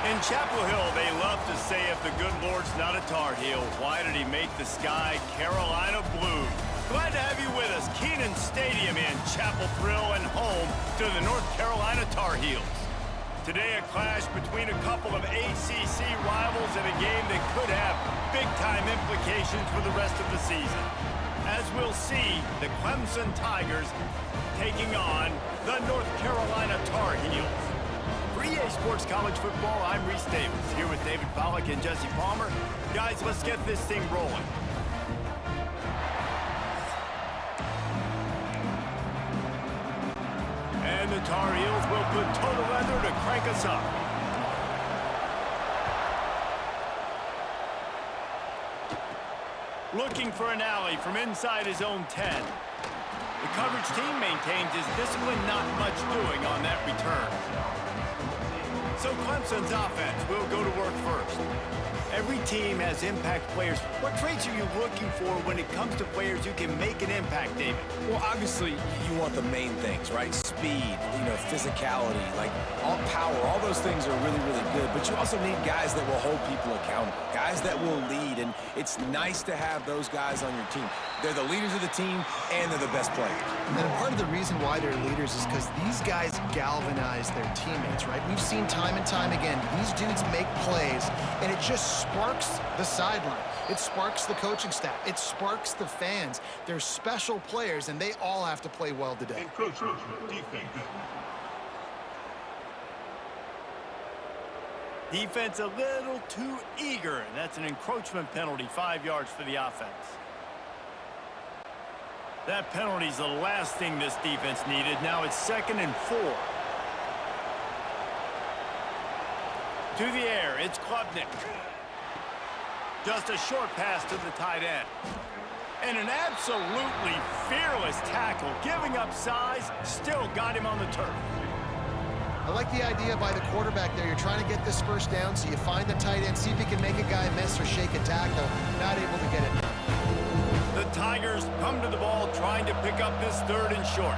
In Chapel Hill, they love to say if the good Lord's not a Tar Heel, why did he make the sky Carolina blue? Glad to have you with us. Kenan Stadium in Chapel Thrill and home to the North Carolina Tar Heels. Today, a clash between a couple of ACC rivals in a game that could have big-time implications for the rest of the season. As we'll see, the Clemson Tigers taking on the North Carolina Tar Heels. For EA Sports College Football, I'm Reese Davis, here with David Pollack and Jesse Palmer. Guys, let's get this thing rolling. And the Tar Heels will put total leather to crank us up. Looking for an alley from inside his own 10. The coverage team maintains his discipline, not much doing on that return. So Clemson's offense will go to work first. Every team has impact players. What traits are you looking for when it comes to players who can make an impact, David? Well, obviously, you want the main things, right? Speed, physicality, like all power, all those things are really, really good. But you also need guys that will hold people accountable, guys that will lead. And it's nice to have those guys on your team. They're the leaders of the team, and they're the best players. And part of the reason why they're leaders is because these guys galvanize their teammates, right? We've seen time and time again, these dudes make plays, and it just sparks the sideline. It sparks the coaching staff. It sparks the fans. They're special players, and they all have to play well today. Defense a little too eager, and that's an encroachment penalty, 5 yards for the offense. That penalty's the last thing this defense needed. Now it's 2nd and 4. To the air, it's Klubnik. Just a short pass to the tight end. And an absolutely fearless tackle, giving up size, still got him on the turf. I like the idea by the quarterback there. You're trying to get this first down, so you find the tight end, see if he can make a guy miss or shake a tackle. Not able to get it done. The Tigers come to the ball trying to pick up this 3rd and short.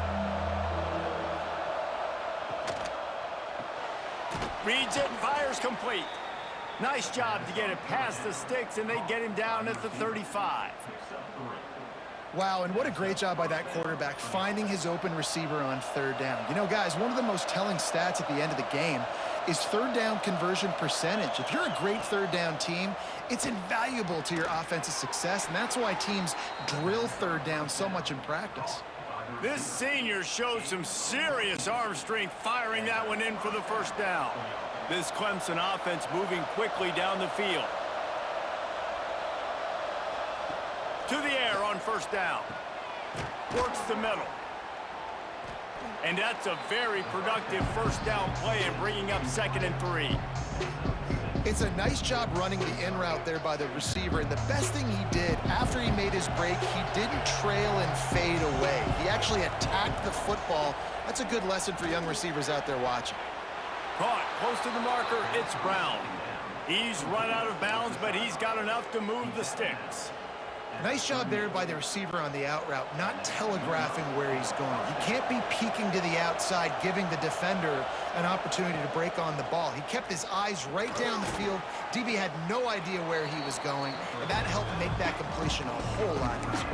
Reads it and fires complete. Nice job to get it past the sticks, and they get him down at the 35. Wow, and what a great job by that quarterback, finding his open receiver on 3rd down. You know, guys, one of the most telling stats at the end of the game is 3rd down conversion percentage. If you're a great 3rd down team, it's invaluable to your offensive success, and that's why teams drill 3rd down so much in practice. This senior showed some serious arm strength firing that one in for the 1st down. This Clemson offense moving quickly down the field. To the air on 1st down. Works the middle. And that's a very productive 1st down play and bringing up 2nd and 3. It's a nice job running the in route there by the receiver, and the best thing he did after he made his break, he didn't trail and fade away. He actually attacked the football. That's a good lesson for young receivers out there watching. Caught close to the marker, it's Brown. He's run out of bounds, but he's got enough to move the sticks. Nice job there by the receiver on the out route, not telegraphing where he's going. He can't be peeking to the outside, giving the defender an opportunity to break on the ball. He kept his eyes right down the field. DB had no idea where he was going, and that helped make that completion a whole lot easier.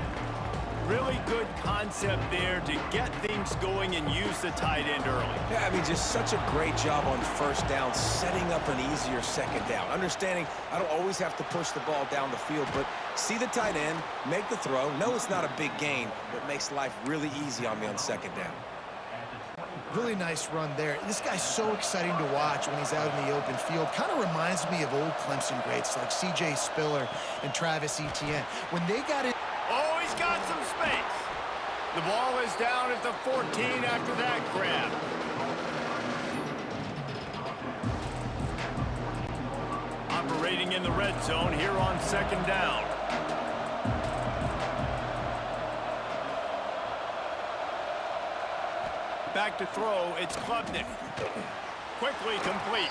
Really good concept there to get things going and use the tight end early. Yeah, I mean, just such a great job on 1st down, setting up an easier 2nd down. Understanding I don't always have to push the ball down the field, but see the tight end, make the throw. No, it's not a big gain, but makes life really easy on me on 2nd down. Really nice run there. This guy's so exciting to watch when he's out in the open field. Kind of reminds me of old Clemson greats like C.J. Spiller and Travis Etienne. When they got it. Oh, he's got some space. The ball is down at the 14 after that grab. Operating in the red zone here on 2nd down. Back to throw, it's Klubnik. Quickly complete.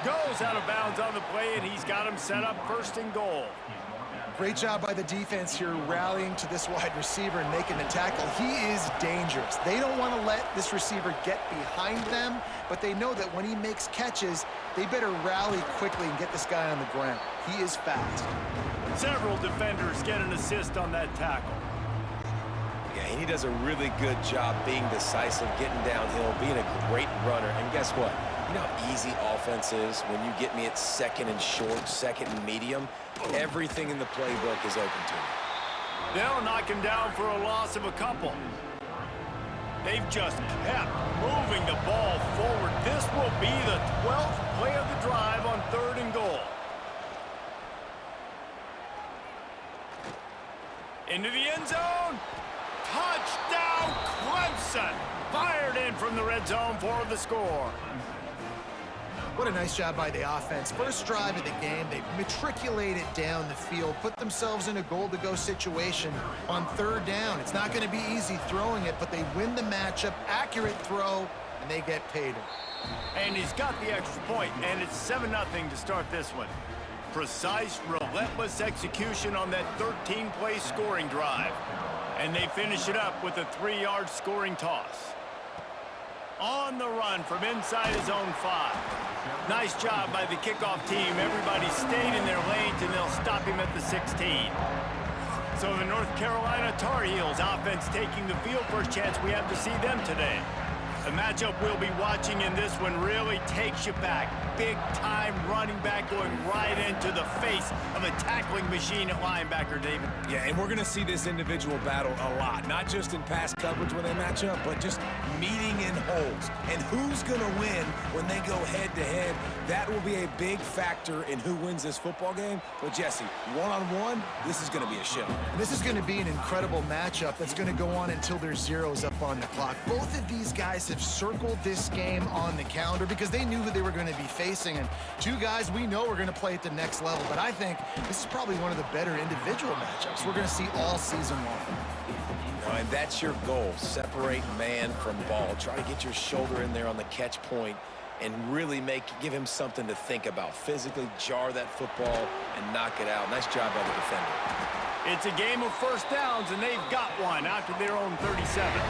Goes out of bounds on the play, and he's got him set up 1st and goal. Great job by the defense here rallying to this wide receiver and making the tackle. He is dangerous. They don't want to let this receiver get behind them, but they know that when he makes catches, they better rally quickly and get this guy on the ground. He is fast. Several defenders get an assist on that tackle. Yeah, and he does a really good job being decisive, getting downhill, being a great runner. And guess what? You know how easy offense is when you get me at second and short, second and medium? Everything in the playbook is open to me. They'll knock him down for a loss of a couple. They've just kept moving the ball forward. This will be the 12th play of the drive on 3rd and goal. Into the end zone. Touchdown, Clemson. Fired in from the red zone for the score. What a nice job by the offense. First drive of the game, they matriculated down the field, put themselves in a goal-to-go situation on 3rd down. It's not going to be easy throwing it, but they win the matchup, accurate throw, and they get paid. And he's got the extra point, and it's 7-0 to start this one. Precise, relentless execution on that 13-play scoring drive. And they finish it up with a 3-yard scoring toss. On the run from inside his own 5. Nice job by the kickoff team. Everybody stayed in their lanes, and they'll stop him at the 16. So the North Carolina Tar Heels offense taking the field. First chance we have to see them today. The matchup we'll be watching in this one really takes you back. Big-time running back going right into the face of a tackling machine at linebacker, David. Yeah, and we're going to see this individual battle a lot. Not just in pass coverage when they match up, but just meeting in holes. And who's going to win when they go head-to-head? That will be a big factor in who wins this football game. But, Jesse, one-on-one, this is going to be a show. This is going to be an incredible matchup that's going to go on until there's zeros up on the clock. Both of these guys have circled this game on the calendar because they knew who they were going to be facing. And two guys we know are going to play at the next level. But I think this is probably one of the better individual matchups we're going to see all season long. And that's your goal. Separate man from ball. Try to get your shoulder in there on the catch point and really give him something to think about. Physically jar that football and knock it out. Nice job by the defender. It's a game of first downs, and they've got one out to their own 37.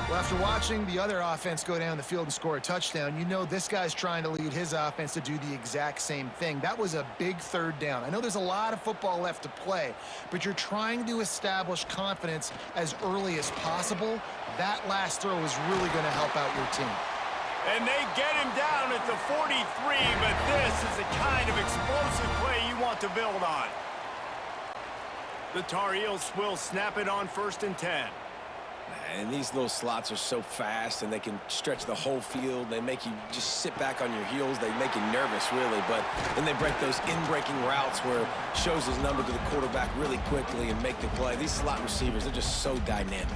Well, after watching the other offense go down the field and score a touchdown, you know this guy's trying to lead his offense to do the exact same thing. That was a big 3rd down. I know there's a lot of football left to play, but you're trying to establish confidence as early as possible. That last throw is really going to help out your team. And they get him down at the 43, but this is the kind of explosive play you want to build on. The Tar Heels will snap it on 1st and 10. And these little slots are so fast, and they can stretch the whole field. They make you just sit back on your heels. They make you nervous, really. But then they break those in-breaking routes where shows his number to the quarterback really quickly and make the play. These slot receivers, they're just so dynamic.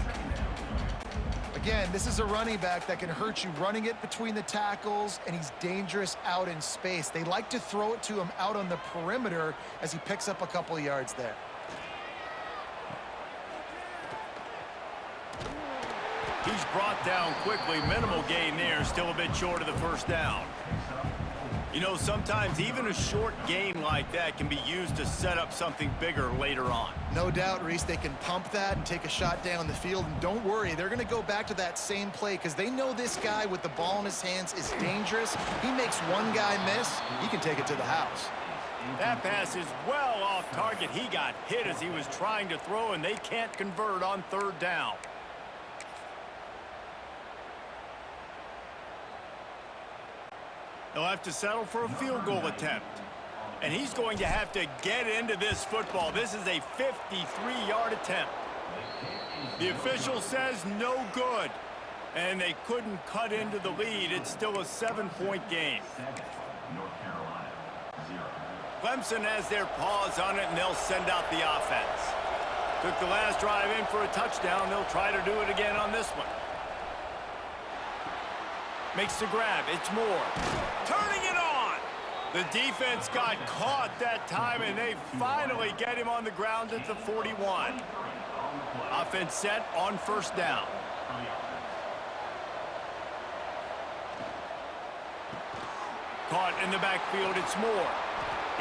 Again, this is a running back that can hurt you running it between the tackles, and he's dangerous out in space. They like to throw it to him out on the perimeter as he picks up a couple of yards there. He's brought down quickly. Minimal gain there. Still a bit short of the 1st down. You know, sometimes even a short gain like that can be used to set up something bigger later on. No doubt, Reese, they can pump that and take a shot down the field. And don't worry, they're going to go back to that same play because they know this guy with the ball in his hands is dangerous. He makes one guy miss, he can take it to the house. That pass is well off target. He got hit as he was trying to throw, and they can't convert on 3rd down. They'll have to settle for a field goal attempt. And he's going to have to get into this football. This is a 53-yard attempt. The official says no good. And they couldn't cut into the lead. It's still a 7-point game. Clemson has their paws on it, and they'll send out the offense. Took the last drive in for a touchdown. They'll try to do it again on this one. Makes the grab. It's Moore. Turning it on. The defense got caught that time, and they finally get him on the ground at the 41. Offense set on 1st down. Caught in the backfield. It's Moore.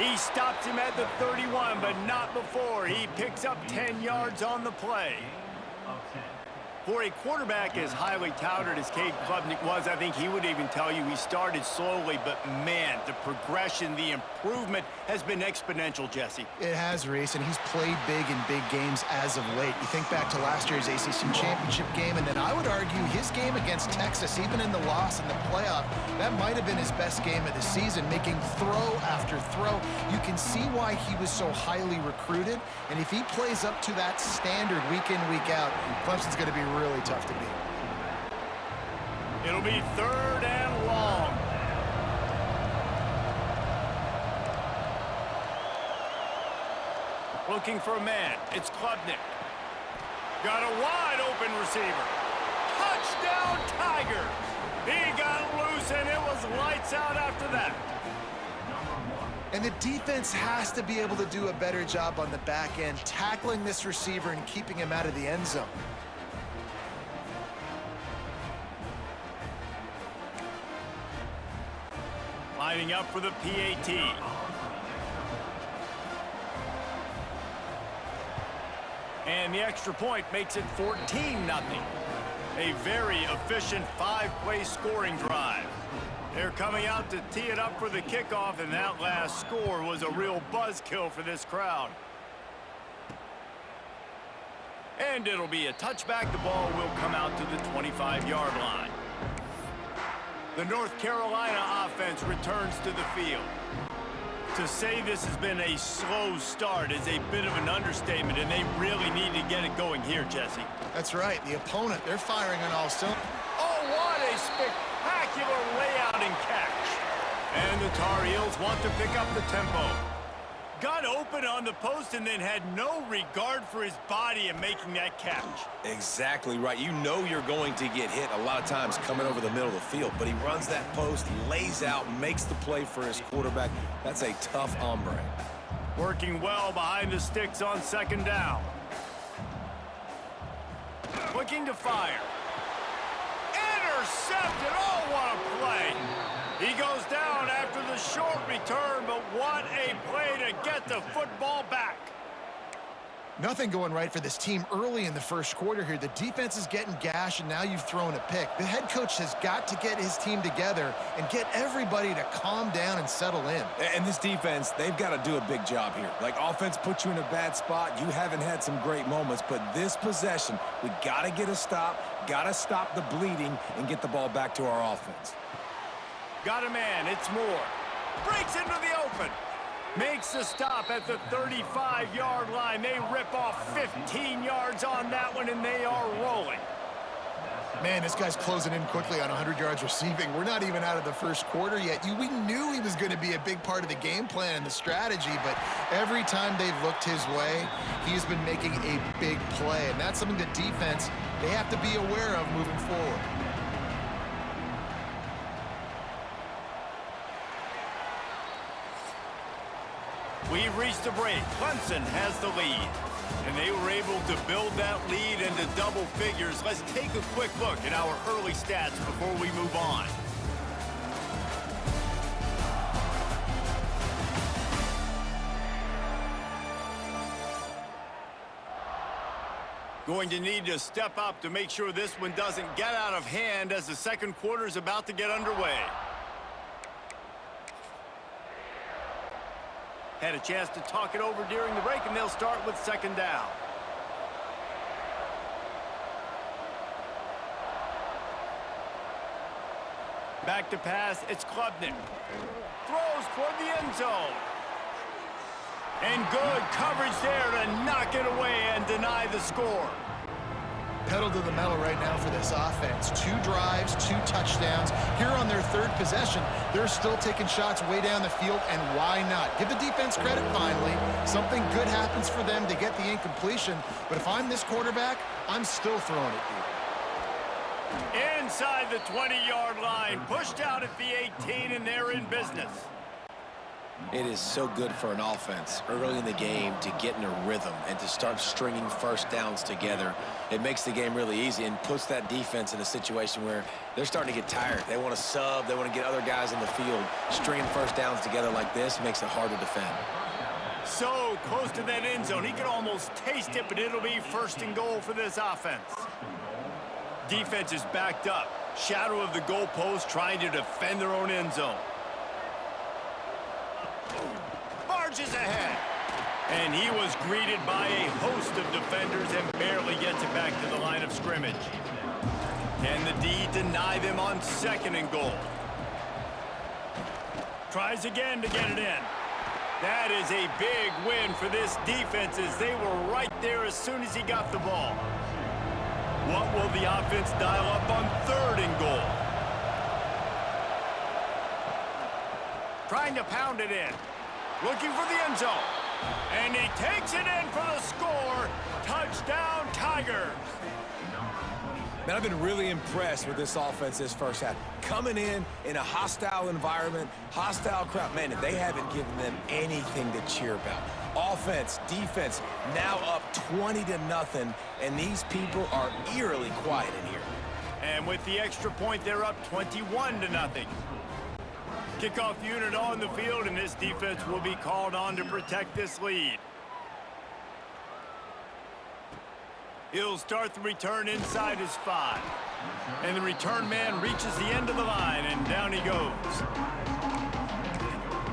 He stops him at the 31, but not before. He picks up 10 yards on the play. For a quarterback as highly touted as Cade Klubnik was, I think he would even tell you he started slowly, but man, the progression, the improvement has been exponential, Jesse. It has, Reese, and he's played big in big games as of late. You think back to last year's ACC championship game, and then I would argue his game against Texas, even in the loss in the playoff, that might have been his best game of the season, making throw after throw. You can see why he was so highly recruited, and if he plays up to that standard week in, week out, Clemson's going to be really tough to beat. It'll be 3rd and long. Looking for a man. It's Klubnik. Got a wide open receiver. Touchdown Tigers. He got loose and it was lights out after that. And the defense has to be able to do a better job on the back end, tackling this receiver and keeping him out of the end zone. Lining up for the PAT. And the extra point makes it 14-0. A very efficient 5-play scoring drive. They're coming out to tee it up for the kickoff, and that last score was a real buzzkill for this crowd. And it'll be a touchback. The ball will come out to the 25-yard line. The North Carolina offense returns to the field. To say this has been a slow start is a bit of an understatement, and they really need to get it going here, Jesse. That's right. The opponent, they're firing on all cylinders. Oh, what a spectacular layout and catch. And the Tar Heels want to pick up the tempo. Got open on the post and then had no regard for his body in making that catch. Exactly right. You know you're going to get hit a lot of times coming over the middle of the field, but he runs that post, lays out, makes the play for his quarterback. That's a tough hombre. Working well behind the sticks on 2nd down. Looking to fire. Intercepted. Oh, what a play. He goes down after the short return, but what a play to get the football back. Nothing going right for this team early in the first quarter here. The defense is getting gashed, and now you've thrown a pick. The head coach has got to get his team together and get everybody to calm down and settle in. And this defense, they've got to do a big job here. Like, offense puts you in a bad spot. You haven't had some great moments, but this possession, we got to get a stop, got to stop the bleeding, and get the ball back to our offense. Got a man. It's Moore. Breaks into the open. Makes the stop at the 35-yard line. They rip off 15 yards on that one, and they are rolling. Man, this guy's closing in quickly on 100 yards receiving. We're not even out of the first quarter yet. We knew he was going to be a big part of the game plan and the strategy, but every time they've looked his way, he's been making a big play, and that's something the defense, they have to be aware of moving forward. We've reached a break. Clemson has the lead, and they were able to build that lead into double figures. Let's take a quick look at our early stats before we move on. Going to need to step up to make sure this one doesn't get out of hand as the second quarter is about to get underway. Had a chance to talk it over during the break, and they'll start with 2nd down. Back to pass, it's Klubnik. Throws toward the end zone. And good coverage there to knock it away and deny the score. Pedal to the metal right now for this offense. 2 drives, 2 touchdowns. Here on their 3rd possession, they're still taking shots way down the field, and why not? Give the defense credit finally. Something good happens for them to get the incompletion, but if I'm this quarterback, I'm still throwing it deep. Inside the 20-yard line, pushed out at the 18, and they're in business. It is so good for an offense early in the game to get in a rhythm and to start stringing first downs together. It makes the game really easy and puts that defense in a situation where they're starting to get tired. They want to sub. They want to get other guys in the field. Stringing first downs together like this makes it hard to defend. So close to that end zone. He could almost taste it, but it'll be first and goal for this offense. Defense is backed up. Shadow of the goalpost trying to defend their own end zone. Barges ahead. And he was greeted by a host of defenders and barely gets it back to the line of scrimmage. Can the D deny them on second and goal? Tries again to get it in. That is a big win for this defense as they were right there as soon as he got the ball. What will the offense dial up on third and goal? Trying to pound it in. Looking for the end zone. And he takes it in for the score. Touchdown, Tigers. Man, I've been really impressed with this offense this first half. Coming in a hostile environment, hostile crowd. Man, they haven't given them anything to cheer about. Offense, defense, now up 20-0, and these people are eerily quiet in here. And with the extra point, they're up 21-0. Kickoff unit on the field, and this defense will be called on to protect this lead. He'll start the return inside his 5. And the return man reaches the end of the line, and down he goes.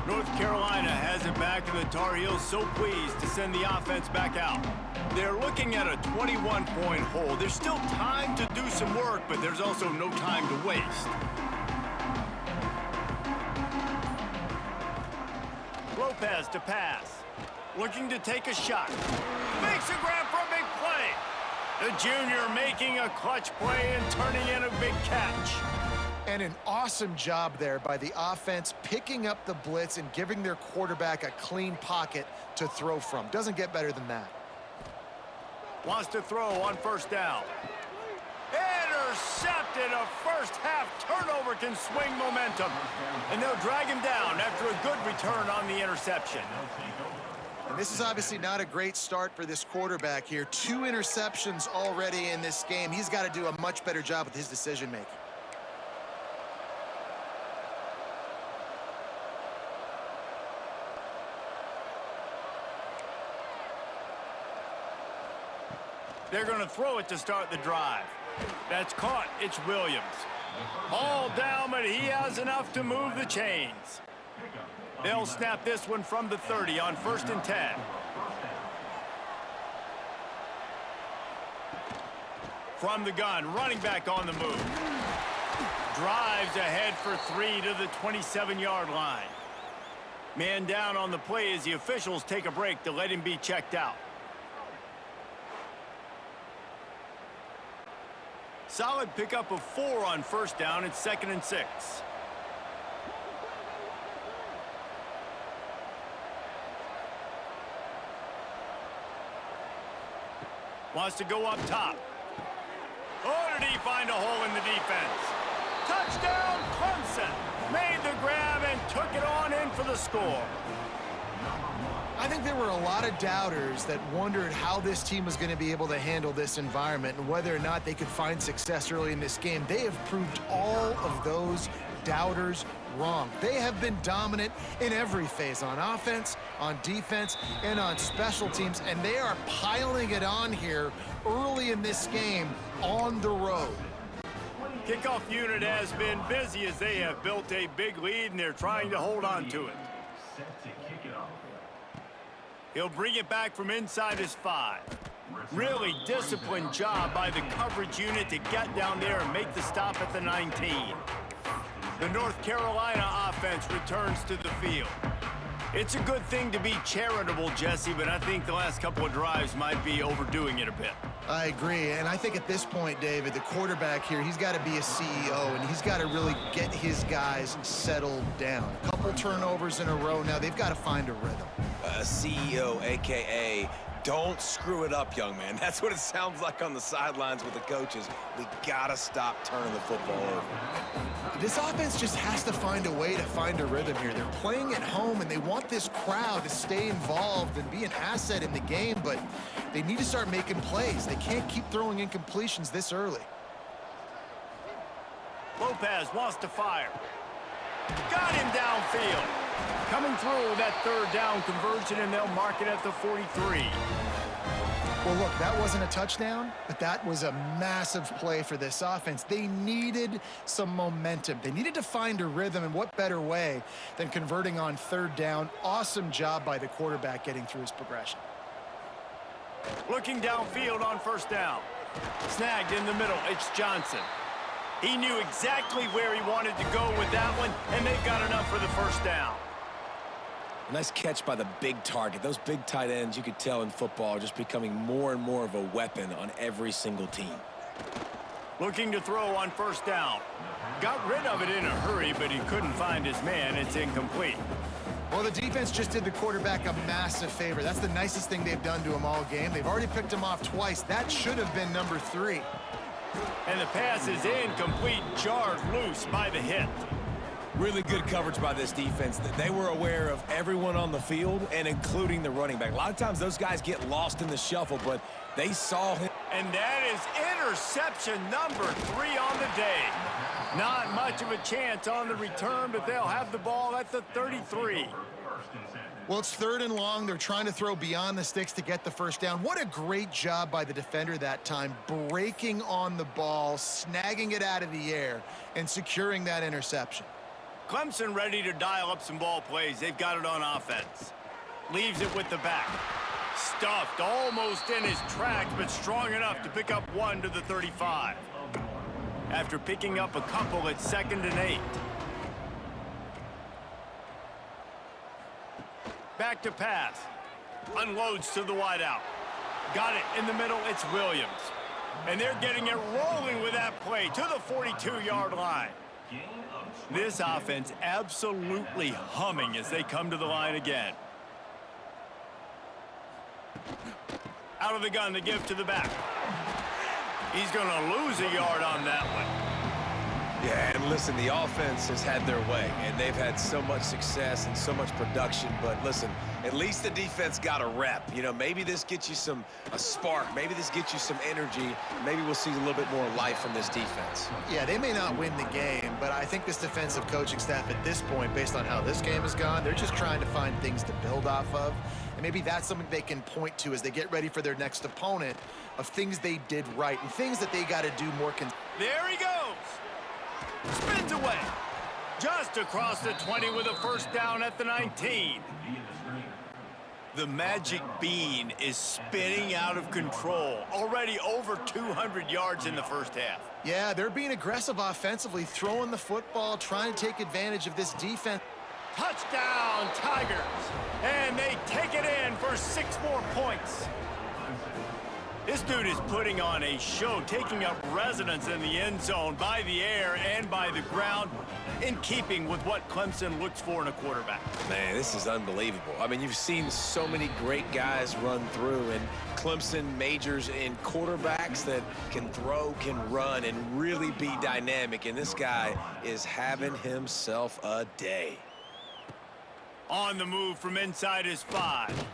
North Carolina has it back, and the Tar Heels so pleased to send the offense back out. They're looking at a 21-point hole. There's still time to do some work, but there's also no time to waste. Lopez to pass. Looking to take a shot. Makes a grab for a big play. The junior making a clutch play and turning in a big catch. And an awesome job there by the offense, picking up the blitz and giving their quarterback a clean pocket to throw from. Doesn't get better than that. Wants to throw on first down. Intercepted. A first half turnover can swing momentum. And they'll drag him down after a good return on the interception. And this is obviously not a great start for this quarterback here. 2 interceptions already in this game. He's got to do a much better job with his decision-making. They're going to throw it to start the drive. That's caught. It's Williams. All down, but he has enough to move the chains. They'll snap this one from the 30 on 1st and 10. From the gun, running back on the move. Drives ahead for 3 to the 27-yard line. Man down on the play as the officials take a break to let him be checked out. Solid pickup of 4 on first down. It's 2nd and 6. Wants to go up top. Oh, did he find a hole in the defense? Touchdown, Clemson. Made the grab and took it on in for the score. I think there were a lot of doubters that wondered how this team was going to be able to handle this environment and whether or not they could find success early in this game. They have proved all of those doubters wrong. They have been dominant in every phase, on offense, on defense, and on special teams, and they are piling it on here early in this game on the road. Kickoff unit has been busy as they have built a big lead, and they're trying to hold on to it. He'll bring it back from inside his 5. Really disciplined job by the coverage unit to get down there and make the stop at the 19. The North Carolina offense returns to the field. It's a good thing to be charitable, Jesse, but I think the last couple of drives might be overdoing it a bit. I agree, and I think at this point, David, the quarterback here, he's got to be a CEO, and he's got to really get his guys settled down. A couple couple turnovers in a row now. They've got to find a rhythm. CEO, a.k.a. don't screw it up, young man. That's what it sounds like on the sidelines with the coaches. We got to stop turning the football over. This offense just has to find a way to find a rhythm here. They're playing at home, and they want this crowd to stay involved and be an asset in the game, but they need to start making plays. They can't keep throwing incompletions this early. Lopez wants to fire. Got him downfield. Coming through that third down conversion, and they'll mark it at the 43. Well, look, that wasn't a touchdown, but that was a massive play for this offense. They needed some momentum. They needed to find a rhythm, and what better way than converting on third down. Awesome job by the quarterback getting through his progression. Looking downfield on first down. Snagged in the middle, it's Johnson. He knew exactly where he wanted to go with that one, and they've got enough for the first down. A nice catch by the big target. Those big tight ends, you could tell in football, are just becoming more and more of a weapon on every single team. Looking to throw on first down. Got rid of it in a hurry, but he couldn't find his man. It's incomplete. Well, the defense just did the quarterback a massive favor. That's the nicest thing they've done to him all game. They've already picked him off twice. That should have been number 3. And the pass is incomplete, jarred loose by the hit. Really good coverage by this defense. They were aware of everyone on the field and including the running back. A lot of times those guys get lost in the shuffle, but they saw him. And that is interception number 3 on the day. Not much of a chance on the return, but they'll have the ball at the 33. Well, it's third and long. They're trying to throw beyond the sticks to get the first down. What a great job by the defender that time, breaking on the ball, snagging it out of the air, and securing that interception. Clemson ready to dial up some ball plays. They've got it on offense. Leaves it with the back. Stuffed almost in his tracks, but strong enough to pick up 1 to the 35. After picking up a couple, it's 2nd and 8. Back to pass. Unloads to the wideout. Got it in the middle, it's Williams. And they're getting it rolling with that play to the 42-yard line. This offense absolutely humming as they come to the line again. Out of the gun to give to the back. He's going to lose a yard on that one. Yeah, and listen, the offense has had their way, and they've had so much success and so much production. But listen, at least the defense got a rep. You know, maybe this gets you a spark. Maybe this gets you some energy. Maybe we'll see a little bit more life from this defense. Yeah, they may not win the game, but I think this defensive coaching staff at this point, based on how this game has gone, they're just trying to find things to build off of. And maybe that's something they can point to as they get ready for their next opponent, of things they did right and things that they got to do more. There he goes. Spins away. Just across the 20 with a first down at the 19. The magic bean is spinning out of control. Already over 200 yards in the first half. Yeah, they're being aggressive offensively, throwing the football, trying to take advantage of this defense. Touchdown, Tigers. And they take it in for 6 more points. This dude is putting on a show, taking up residence in the end zone by the air and by the ground, in keeping with what Clemson looks for in a quarterback. Man, this is unbelievable. I mean, you've seen so many great guys run through, and Clemson majors in quarterbacks that can throw, can run, and really be dynamic, and this guy is having himself a day. On the move from inside his 5.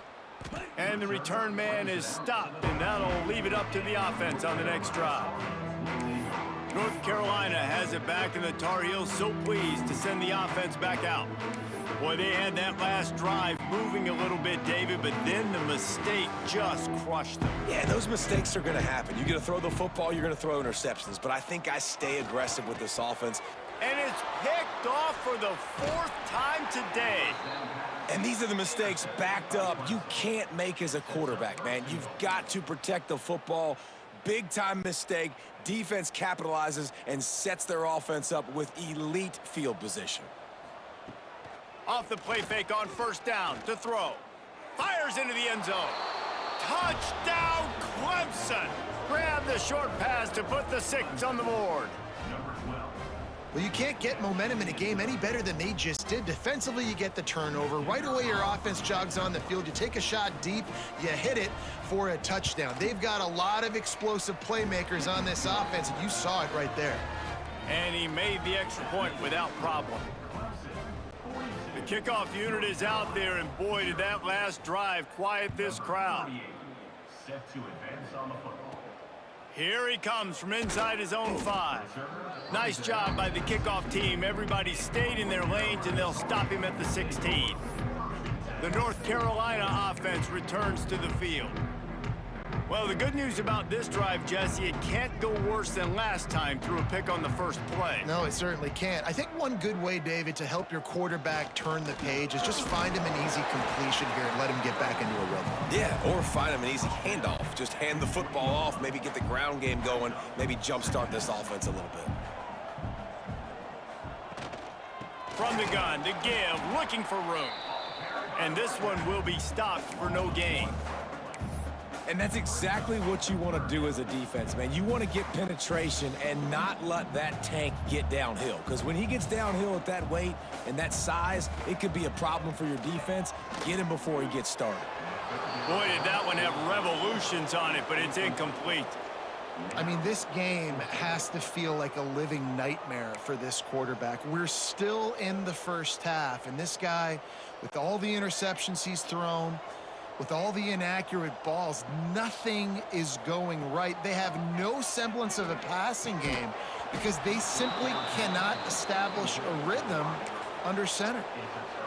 And the return man is stopped, and that'll leave it up to the offense on the next drive. North Carolina has it back, and the Tar Heels so pleased to send the offense back out. Boy, they had that last drive moving a little bit, David, but then the mistake just crushed them. Yeah, those mistakes are going to happen. You're going to throw the football, you're going to throw interceptions, but I think I stay aggressive with this offense. And it's picked off for the 4th time today. And these are the mistakes backed up you can't make as a quarterback, man. You've got to protect the football. Big-time mistake. Defense capitalizes and sets their offense up with elite field position. Off the play fake on first down to throw. Fires into the end zone. Touchdown, Clemson. Grab the short pass to put the 6 on the board. Well, you can't get momentum in a game any better than they just did. Defensively, you get the turnover. Right away, your offense jogs on the field. You take a shot deep, you hit it for a touchdown. They've got a lot of explosive playmakers on this offense, and you saw it right there. And he made the extra point without problem. The kickoff unit is out there, and boy, did that last drive quiet this crowd. Set to advance on the football. Here he comes from inside his own 5. Nice job by the kickoff team. Everybody stayed in their lanes, and they'll stop him at the 16. The North Carolina offense returns to the field. Well, the good news about this drive, Jesse, it can't go worse than last time through a pick on the first play. No, it certainly can't. I think one good way, David, to help your quarterback turn the page is just find him an easy completion here and let him get back into a rhythm. Yeah, or find him an easy handoff. Just hand the football off, maybe get the ground game going, maybe jumpstart this offense a little bit. From the gun, the give, looking for room. And this one will be stopped for no gain. And that's exactly what you want to do as a defense, man. You want to get penetration and not let that tank get downhill. Because when he gets downhill at that weight and that size, it could be a problem for your defense. Get him before he gets started. Boy, did that one have revolutions on it, but it's incomplete. I mean, this game has to feel like a living nightmare for this quarterback. We're still in the first half, and this guy, with all the interceptions he's thrown, with all the inaccurate balls, nothing is going right. They have no semblance of a passing game because they simply cannot establish a rhythm under center.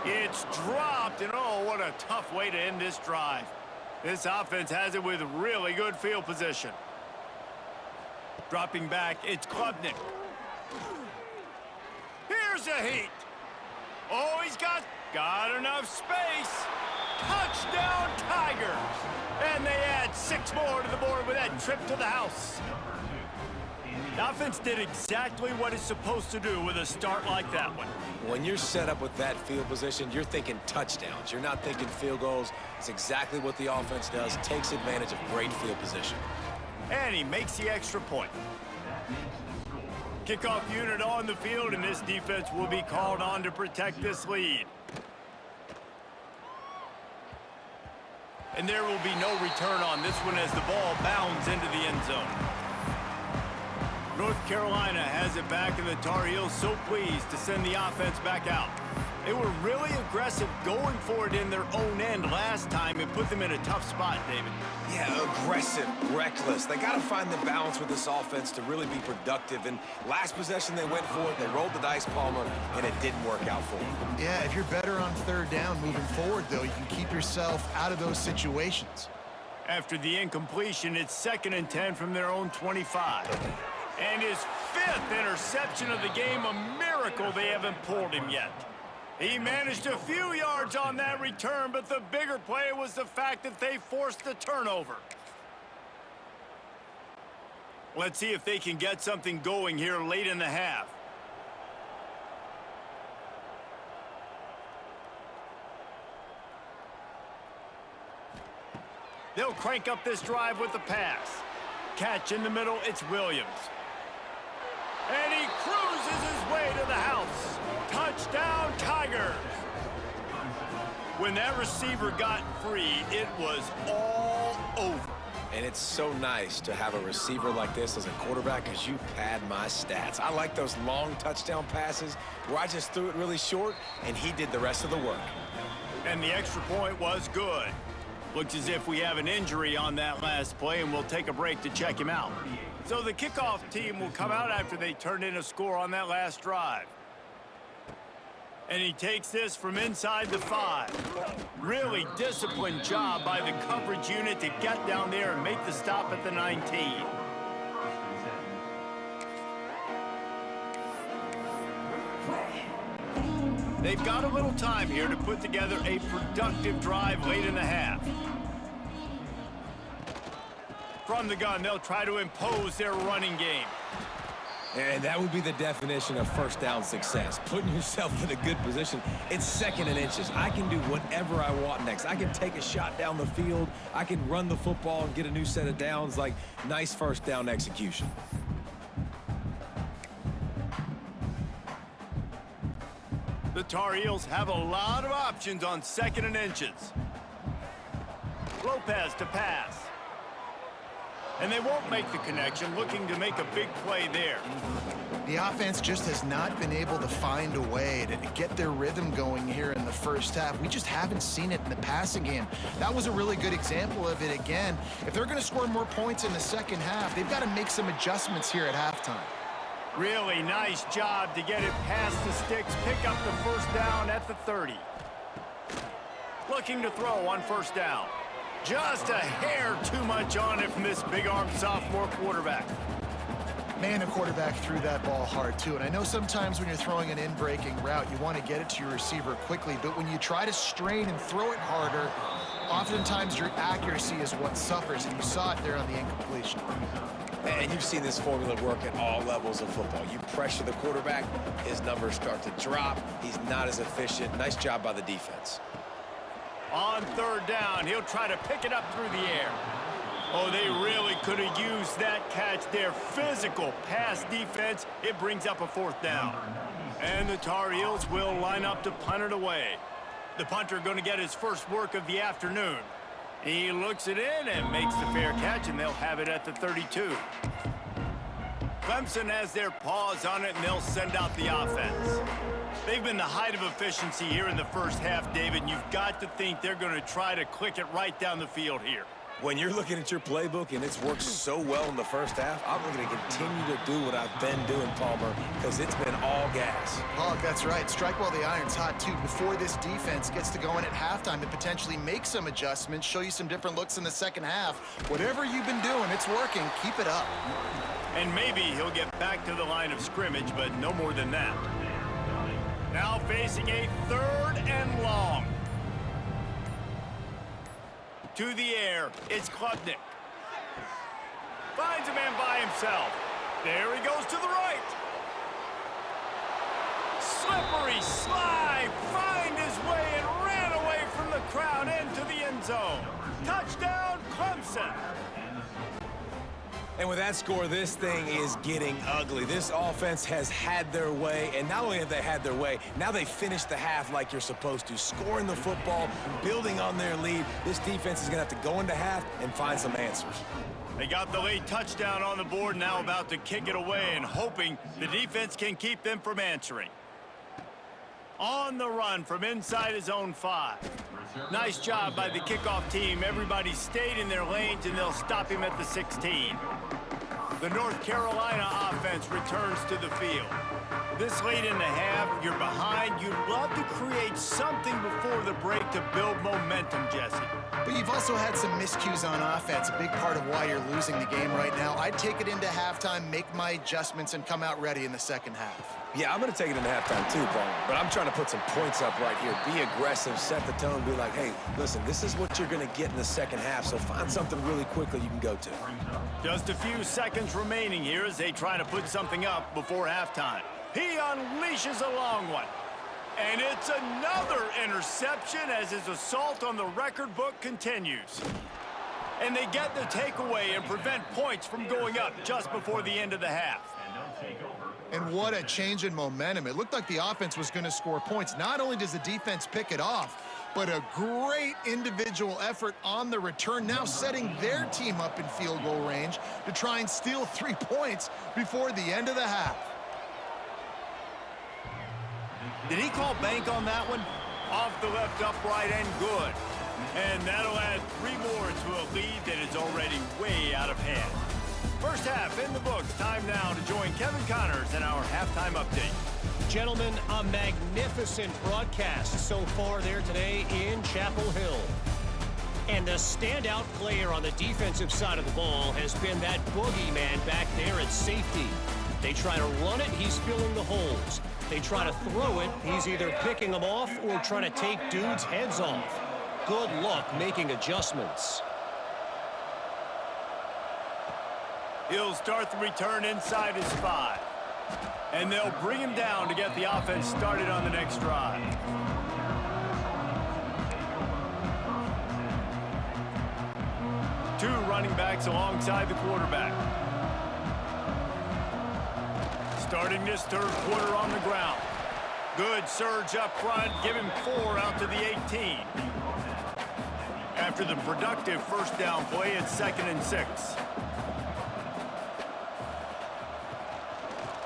It's dropped, and oh, what a tough way to end this drive. This offense has it with really good field position. Dropping back, it's Klubnik. Here's a heat. Oh, he's got enough space. Touchdown, Tigers! And they add 6 more to the board with that trip to the house. The offense did exactly what it's supposed to do with a start like that one. When you're set up with that field position, you're thinking touchdowns. You're not thinking field goals. It's exactly what the offense does. Takes advantage of great field position. And he makes the extra point. Kickoff unit on the field, and this defense will be called on to protect this lead. And there will be no return on this one as the ball bounds into the end zone. North Carolina has it back, and the Tar Heels so pleased to send the offense back out. They were really aggressive going for it in their own end last time and put them in a tough spot, David. Yeah, aggressive, reckless. They got to find the balance with this offense to really be productive. And last possession they went for it, they rolled the dice, Palmer, and it didn't work out for them. Yeah, if you're better on third down moving forward, though, you can keep yourself out of those situations. After the incompletion, it's 2nd and 10 from their own 25. And his 5th interception of the game, a miracle they haven't pulled him yet. He managed a few yards on that return, but the bigger play was the fact that they forced the turnover. Let's see if they can get something going here late in the half. They'll crank up this drive with the pass. Catch in the middle, it's Williams. And he cruises his way to the house. Touchdown, Tigers! When that receiver got free, it was all over. And it's so nice to have a receiver like this as a quarterback because you pad my stats. I like those long touchdown passes where I just threw it really short, and he did the rest of the work. And the extra point was good. Looks as if we have an injury on that last play, and we'll take a break to check him out. So the kickoff team will come out after they turned in a score on that last drive. And he takes this from inside the 5. Really disciplined job by the coverage unit to get down there and make the stop at the 19. They've got a little time here to put together a productive drive late in the half. From the gun, they'll try to impose their running game. And that would be the definition of first down success, putting yourself in a good position. It's 2nd and inches. I can do whatever I want next. I can take a shot down the field. I can run the football and get a new set of downs. Like, nice first down execution. The Tar Heels have a lot of options on 2nd and inches. Lopez to pass. And they won't make the connection, looking to make a big play there. The offense just has not been able to find a way to get their rhythm going here in the first half. We just haven't seen it in the passing game. That was a really good example of it again. If they're going to score more points in the second half, they've got to make some adjustments here at halftime. Really nice job to get it past the sticks, pick up the first down at the 30. Looking to throw on first down. Just a hair too much on it from this big-armed sophomore quarterback. Man, the quarterback threw that ball hard, too. And I know sometimes when you're throwing an in-breaking route, you want to get it to your receiver quickly. But when you try to strain and throw it harder, oftentimes your accuracy is what suffers. And you saw it there on the incompletion. And you've seen this formula work at all levels of football. You pressure the quarterback, his numbers start to drop. He's not as efficient. Nice job by the defense. On third down, he'll try to pick it up through the air. Oh, they really could have used that catch there. Physical pass defense. It brings up a fourth down. And the Tar Heels will line up to punt it away. The punter going to get his first work of the afternoon. He looks it in and makes the fair catch, and they'll have it at the 32. Clemson has their paws on it, and they'll send out the offense. They've been the height of efficiency here in the first half, David, and you've got to think they're going to try to click it right down the field here. When you're looking at your playbook and it's worked so well in the first half, I'm going to continue to do what I've been doing, Palmer, because it's been all gas. Oh, that's right. Strike while the iron's hot, too. Before this defense gets to going at halftime and potentially make some adjustments, show you some different looks in the second half. Whatever you've been doing, it's working. Keep it up. And maybe he'll get back to the line of scrimmage, but no more than that. Now facing a 3rd and long. To the air, it's Klubnik. Finds a man by himself. There he goes to the right. Slippery slide, find his way and ran away from the crowd into the end zone. Touchdown, Clemson. And with that score, this thing is getting ugly. This offense has had their way, and not only have they had their way, now they finished the half like you're supposed to, scoring the football, building on their lead. This defense is going to have to go into half and find some answers. They got the late touchdown on the board, now about to kick it away and hoping the defense can keep them from answering. On the run from inside his own 5. Nice job by the kickoff team. Everybody stayed in their lanes, and they'll stop him at the 16. The North Carolina offense returns to the field. This late in the half, you're behind. You'd love to create something before the break to build momentum, Jesse. But you've also had some miscues on offense, a big part of why you're losing the game right now. I'd take it into halftime, make my adjustments, and come out ready in the second half. Yeah, I'm going to take it into halftime too, Paul. But I'm trying to put some points up right here. Be aggressive, set the tone, be like, hey, listen, this is what you're going to get in the second half, so find something really quickly you can go to. Just a few seconds remaining here as they try to put something up before halftime. He unleashes a long one. And it's another interception as his assault on the record book continues. And they get the takeaway and prevent points from going up just before the end of the half. And what a change in momentum. It looked like the offense was going to score points. Not only does the defense pick it off, but a great individual effort on the return, now setting their team up in field goal range to try and steal 3 points before the end of the half. Did he call bank on that one? Off the left upright and good. And that'll add 3 more to a lead that is already way out of hand. First half in the books. Time now to join Kevin Connors in our halftime update. Gentlemen, a magnificent broadcast so far there today in Chapel Hill. And the standout player on the defensive side of the ball has been that boogeyman back there at safety. They try to run it, he's filling the holes. They try to throw it, he's either picking them off or trying to take dudes' heads off. Good luck making adjustments. He'll start the return inside his 5. And they'll bring him down to get the offense started on the next drive. Two running backs alongside the quarterback. Starting this third quarter on the ground. Good surge up front. Give him 4 out to the 18. After the productive first down play, it's 2nd and 6.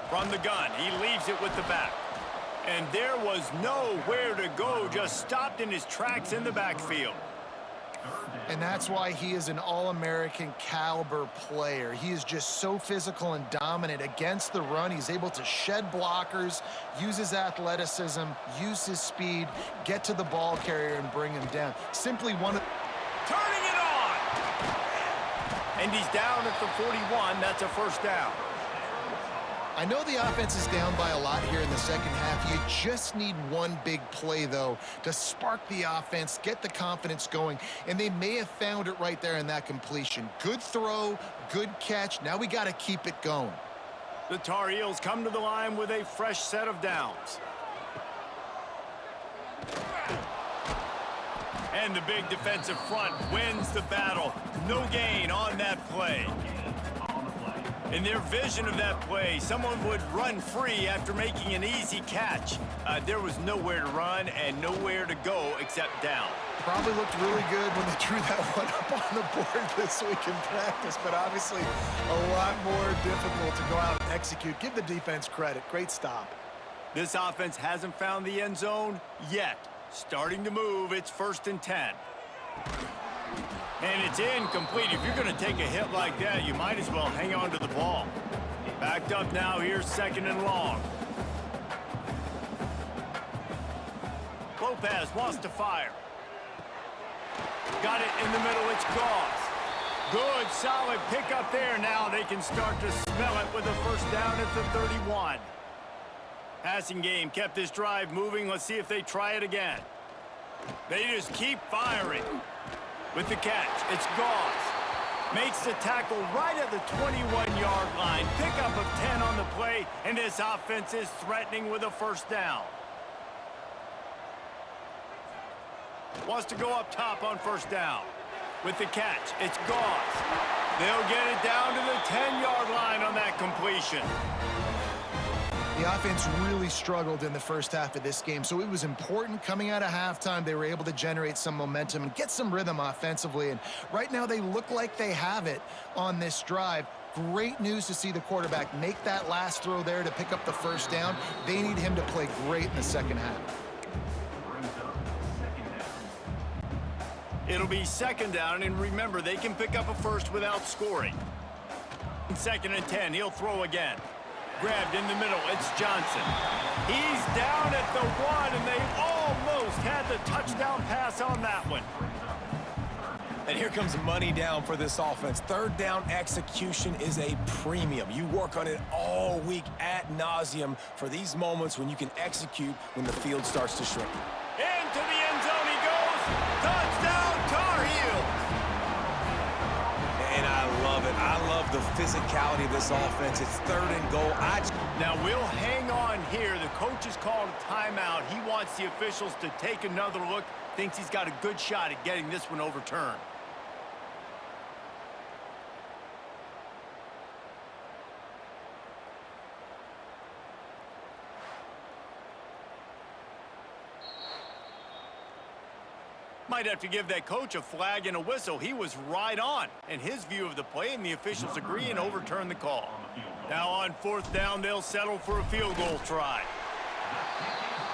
From the gun, he leaves it with the back. And there was nowhere to go, just stopped in his tracks in the backfield. And that's why he is an All-American caliber player. He is just so physical and dominant against the run. He's able to shed blockers, use his athleticism, use his speed, get to the ball carrier and bring him down. Simply one of... Turning it on! And he's down at the 41. That's a first down. I know the offense is down by a lot here in the second half. You just need one big play, though, to spark the offense, get the confidence going, and they may have found it right there in that completion. Good throw, good catch. Now we got to keep it going. The Tar Heels come to the line with a fresh set of downs. And the big defensive front wins the battle. No gain on that play. In their vision of that play, someone would run free after making an easy catch. There was nowhere to run and nowhere to go except down. Probably looked really good when they drew that one up on the board this week in practice, but obviously a lot more difficult to go out and execute. Give the defense credit. Great stop. This offense hasn't found the end zone yet. Starting to move, it's 1st and 10. And it's incomplete. If you're going to take a hit like that, you might as well hang on to the ball. Backed up now, here's 2nd and long. Lopez wants to fire. Got it in the middle, it's Gauze. Good, solid pickup there. Now they can start to smell it with a first down at the 31. Passing game kept this drive moving. Let's see if they try it again. They just keep firing. With the catch, it's Gauze. Makes the tackle right at the 21-yard line. Pickup of 10 on the play, and this offense is threatening with a first down. Wants to go up top on first down. With the catch, it's Gauze. They'll get it down to the 10-yard line on that completion. The offense really struggled in the first half of this game, so it was important coming out of halftime. They were able to generate some momentum and get some rhythm offensively, and right now they look like they have it on this drive. Great news to see the quarterback make that last throw there to pick up the first down. They need him to play great in the second half. It'll be 2nd down, and remember, they can pick up a first without scoring. 2nd and 10, he'll throw again. Grabbed in the middle, it's Johnson. He's down at the 1, and they almost had the touchdown pass on that one. And here comes money down for this offense. 3rd down execution is a premium. You work on it all week ad nauseum for these moments when you can execute when the field starts to shrink. Into the end zone he goes. Touchdown, Tar Heels. And I love it. I love the physicality of this offense. It's 3rd and goal. Now we'll hang on here. The coach has called a timeout. He wants the officials to take another look. Thinks he's got a good shot at getting this one overturned. Might have to give that coach a flag and a whistle. He was right on in his view of the play, and the officials agree and overturn the call. Now on 4th down, they'll settle for a field goal try.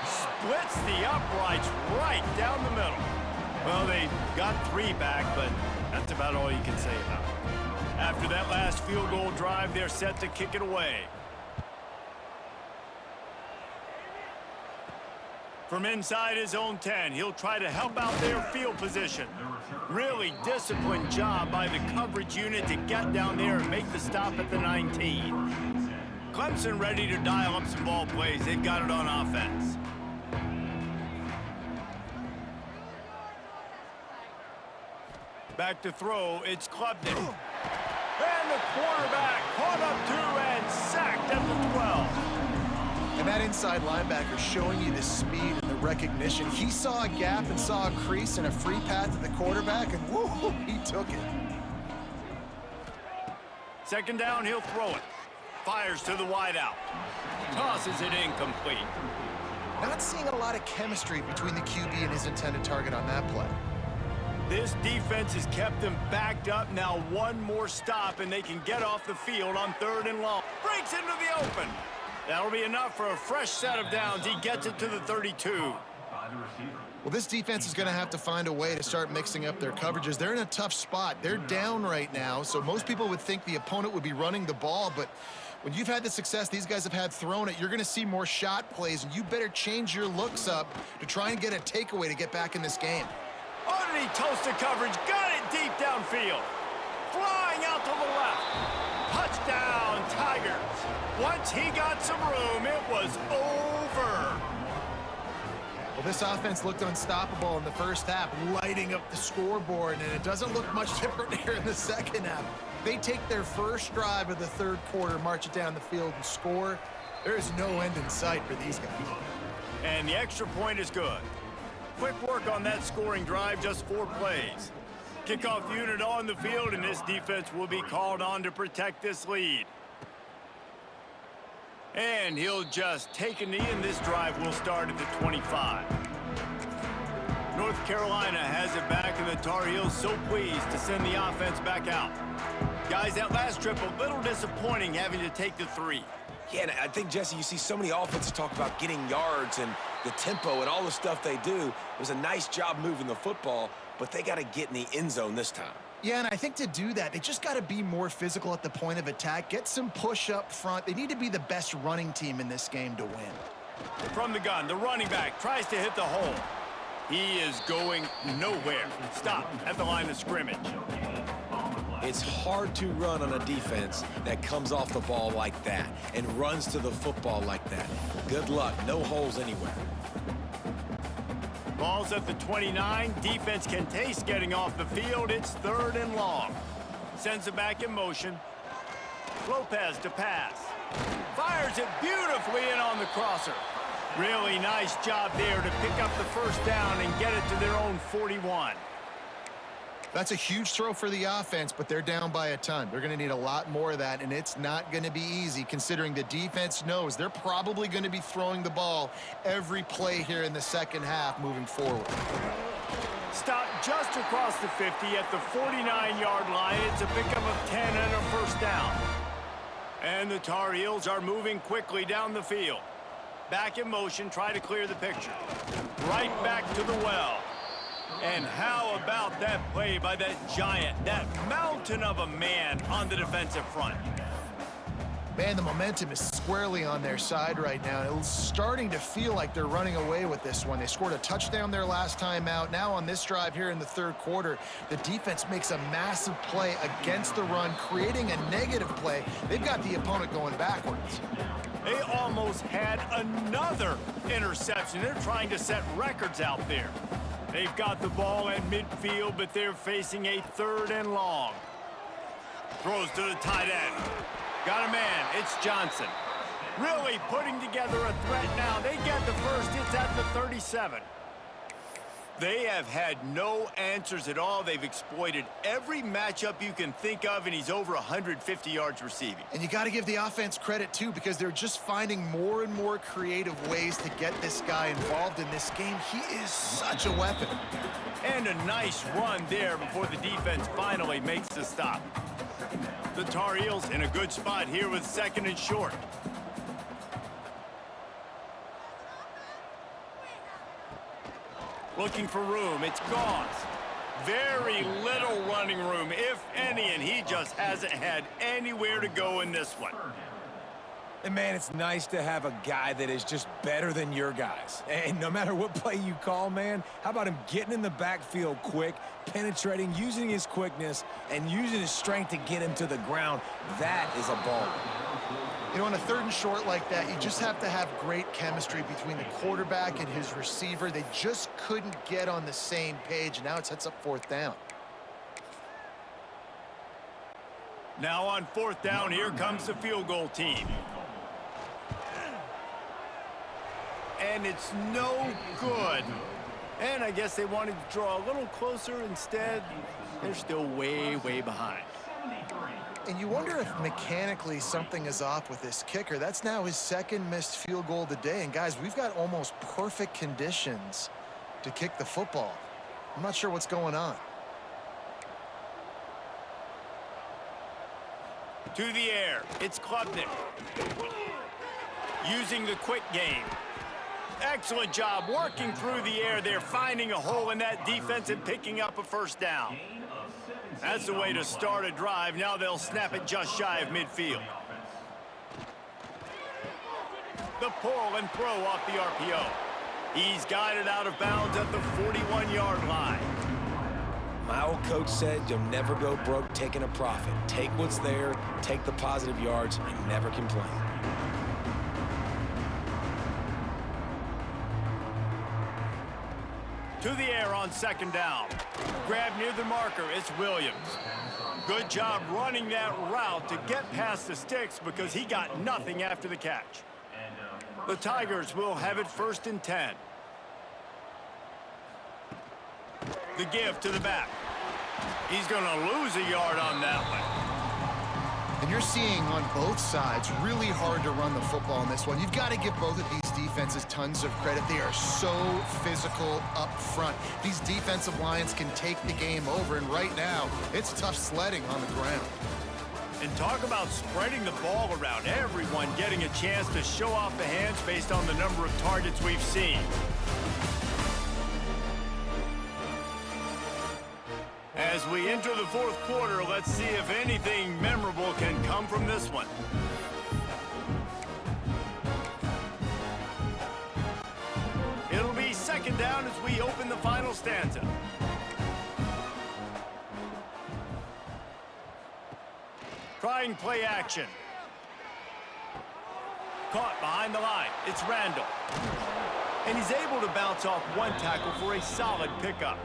Splits the uprights right down the middle. Well, they got 3 back, but that's about all you can say about it. After that last field goal drive, they're set to kick it away. From inside his own 10, he'll try to help out their field position. Really disciplined job by the coverage unit to get down there and make the stop at the 19. Clemson ready to dial up some ball plays. They've got it on offense. Back to throw, it's Klubnik. And the quarterback caught up 2 and sacked at the 12. And that inside linebacker showing you the speed and the recognition. He saw a gap and saw a crease and a free path to the quarterback, and woo, he took it. 2nd down, he'll throw it. Fires to the wideout. Tosses it incomplete. Not seeing a lot of chemistry between the QB and his intended target on that play. This defense has kept them backed up. Now one more stop, and they can get off the field on 3rd and long. Breaks into the open. That'll be enough for a fresh set of downs. He gets it to the 32. Well, this defense is going to have to find a way to start mixing up their coverages. They're in a tough spot. They're down right now, so most people would think the opponent would be running the ball, but when you've had the success these guys have had throwing it, you're going to see more shot plays, and you better change your looks up to try and get a takeaway to get back in this game. Underneath toasted coverage, got it deep downfield. Flying out to the left. Touchdown, Tigers. Once he got some room, it was over. Well, this offense looked unstoppable in the first half, lighting up the scoreboard, and it doesn't look much different here in the second half. They take their first drive of the 3rd quarter, march it down the field, and score. There is no end in sight for these guys. And the extra point is good. Quick work on that scoring drive, just 4 plays. Kickoff unit on the field, and this defense will be called on to protect this lead. And he'll just take a knee, and this drive will start at the 25. North Carolina has it back, and the Tar Heels so pleased to send the offense back out. Guys, that last trip, a little disappointing having to take the 3. Yeah, and I think, Jesse, you see so many offenses talk about getting yards and the tempo and all the stuff they do. It was a nice job moving the football, but they got to get in the end zone this time. Yeah, and I think to do that, they just got to be more physical at the point of attack, get some push up front. They need to be the best running team in this game to win. From the gun, the running back tries to hit the hole. He is going nowhere. Stop at the line of scrimmage. It's hard to run on a defense that comes off the ball like that and runs to the football like that. Good luck. No holes anywhere. Ball's at the 29. Defense can taste getting off the field. It's 3rd and long. Sends it back in motion. Lopez to pass. Fires it beautifully in on the crosser. Really nice job there to pick up the first down and get it to their own 41. That's a huge throw for the offense, but they're down by a ton. They're going to need a lot more of that, and it's not going to be easy considering the defense knows they're probably going to be throwing the ball every play here in the second half moving forward. Stopped just across the 50 at the 49-yard line. It's a pickup of 10 and a first down. And the Tar Heels are moving quickly down the field. Back in motion, try to clear the picture. Right back to the well. And how about that play by that giant, that mountain of a man on the defensive front? Man, the momentum is squarely on their side right now. It's starting to feel like they're running away with this one. They scored a touchdown their last time out. Now on this drive here in the 3rd quarter, the defense makes a massive play against the run, creating a negative play. They've got the opponent going backwards. They almost had another interception. They're trying to set records out there. They've got the ball at midfield, but they're facing a 3rd and long. Throws to the tight end. Got a man. It's Johnson. Really putting together a threat now. They get the first. It's at the 37. They have had no answers at all. They've exploited every matchup you can think of, and he's over 150 yards receiving. And you got to give the offense credit, too, because they're just finding more and more creative ways to get this guy involved in this game. He is such a weapon. And a nice run there before the defense finally makes the stop. The Tar Heels in a good spot here with 2nd and short. Looking for room. It's Gauze. Very little running room, if any, and he just hasn't had anywhere to go in this one. And, man, it's nice to have a guy that is just better than your guys. And no matter what play you call, man, how about him getting in the backfield quick, penetrating, using his quickness, and using his strength to get him to the ground? That is a ball. You know, on a 3rd and short like that, you just have to have great chemistry between the quarterback and his receiver. They just couldn't get on the same page, and now it sets up 4th down. Now on 4th down, here comes the field goal team. And it's no good. And I guess they wanted to draw a little closer. Instead, they're still way, way behind. And you wonder if mechanically something is off with this kicker. That's now his second missed field goal of the day. And guys, we've got almost perfect conditions to kick the football. I'm not sure what's going on. To the air, it's Klubnik. Using the quick game. Excellent job working through the air there, finding a hole in that defense and picking up a first down. That's the way to start a drive. Now they'll snap it just shy of midfield. The pull and throw off the RPO. He's guided out of bounds at the 41-yard line. My old coach said you'll never go broke taking a profit. Take what's there, take the positive yards, and never complain. To the air on second down. Grab near the marker, it's Williams. Good job running that route to get past the sticks because he got nothing after the catch. The Tigers will have it 1st and 10. The give to the back. He's going to lose a yard on that one. And you're seeing on both sides really hard to run the football in this one. You've got to give both of these defenses tons of credit. They are so physical up front. These defensive lines can take the game over, and right now, it's tough sledding on the ground. And talk about spreading the ball around. Everyone getting a chance to show off the hands based on the number of targets we've seen. As we enter the 4th quarter, let's see if anything memorable can come from this one. It'll be 2nd down as we open the final stanza. Trying play action. Caught behind the line. It's Randall. And he's able to bounce off one tackle for a solid pickup.